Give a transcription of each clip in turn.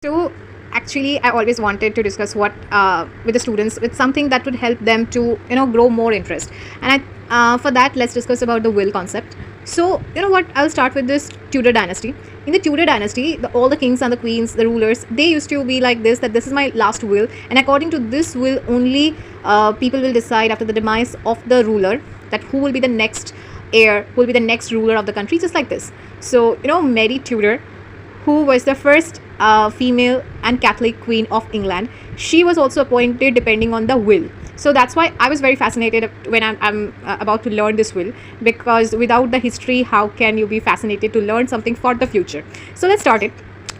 So actually, I always wanted to discuss what with the students with something that would help them to grow more interest. And for that, let's discuss about the will concept. So you know what? I'll start with this Tudor dynasty. In the Tudor dynasty, all the kings and the queens, the rulers, they used to be like this: that this is my last will, and according to this will, only people will decide after the demise of the ruler that who will be the next heir, who will be the next ruler of the country, just like this. So Mary Tudor, who was the first female and Catholic queen of England. She was also appointed depending on the will. So that's why I was very fascinated when I'm about to learn this will, because without the history, how can you be fascinated to learn something for the future? So let's start it.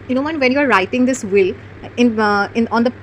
When you are writing this will in on the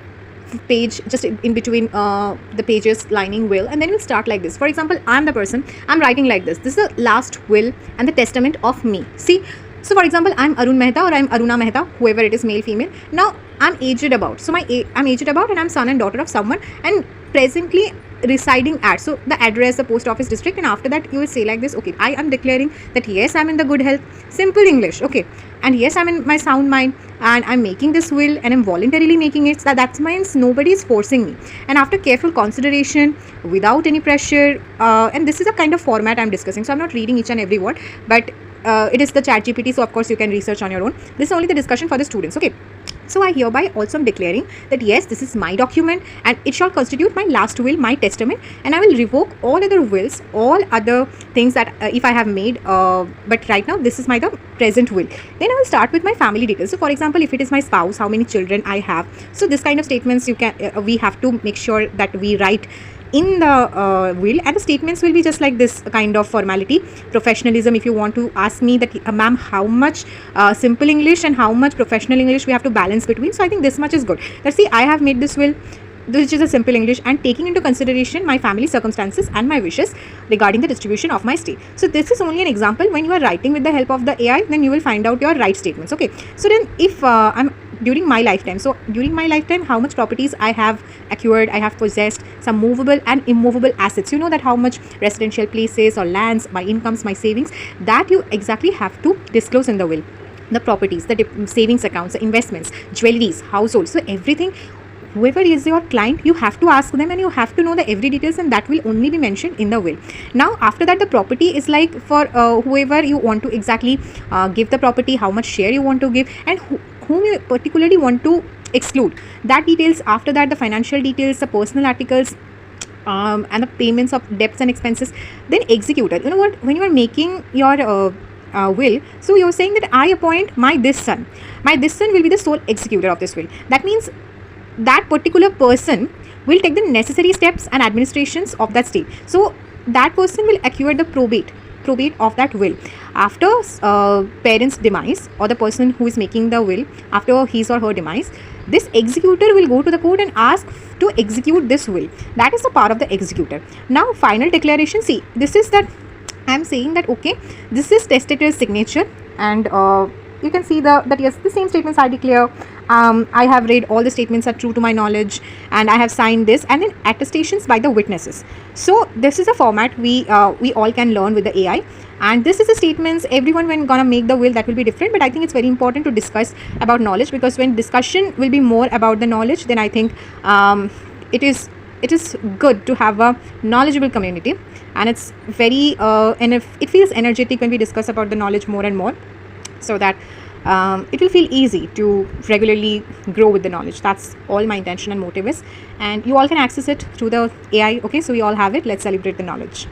page, just in between the pages lining will, and then you start like this. For example, I'm the person, I'm writing like this: this is the last will and the testament of me. See, so for example, I'm Arun Mehta or I'm Aruna Mehta, whoever it is, male, female. Now I'm aged about, so I'm aged about, and I'm son and daughter of someone, and presently residing at, so the address, the post office, district, and after that you will say like this: okay, I am declaring that yes, I'm in the good health, simple English, okay, and yes, I'm in my sound mind, and I'm making this will, and I'm voluntarily making it. So that means nobody is forcing me, and after careful consideration, without any pressure, and this is a kind of format I'm discussing, so I'm not reading each and every word, but it is the chat GPT, so of course you can research on your own. This is only the discussion for the students, okay. So I hereby also am declaring that yes, this is my document, and it shall constitute my last will, my testament, and I will revoke all other wills, all other things that if I have made, but right now this is the present will. Then I will start with my family details. So for example, if it is my spouse, how many children I have. So this kind of statements you can we have to make sure that we write in the will, and the statements will be just like this kind of formality. Professionalism, if you want to ask me that ma'am, how much simple English and how much professional English we have to balance between, so I think this much is good. Let's see, I have made this will, which is a simple English, and taking into consideration my family circumstances and my wishes regarding the distribution of my estate. So this is only an example. When you are writing with the help of the AI, then you will find out your right statements, okay. So then if I'm during my lifetime, so during my lifetime, how much properties I have acquired, I have possessed, some movable and immovable assets, you know that how much residential places or lands, my incomes, my savings, that you exactly have to disclose in the will. The properties, the savings accounts, the investments, jewelries, households, so everything. Whoever is your client, you have to ask them, and you have to know the every details, and that will only be mentioned in the will. Now after that, the property is like for whoever you want to exactly give the property, how much share you want to give, and whom you particularly want to exclude, that details. After that, the financial details, the personal articles, and the payments of debts and expenses. Then executor, you know what, when you are making your will, so you're saying that I appoint my this son will be the sole executor of this will. That means that particular person will take the necessary steps and administrations of that state. So that person will acquire the probate of that will. After parents' demise, or the person who is making the will, after his or her demise, this executor will go to the court and ask to execute this will. That is the power of the executor. Now final declaration, see, this is that I am saying that okay, this is testator's signature, and you can see that yes, the same statements I declare. I have read all the statements are true to my knowledge, and I have signed this, and then attestations by the witnesses. So this is a format we all can learn with the AI, and this is the statements. Everyone when gonna make the will, that will be different, but I think it's very important to discuss about knowledge, because when discussion will be more about the knowledge, then I think it is good to have a knowledgeable community, and it's very and if it feels energetic when we discuss about the knowledge more and more, so that it will feel easy to regularly grow with the knowledge. That's all my intention and motive is, and you all can access it through the AI, okay. So we all have it. Let's celebrate the knowledge.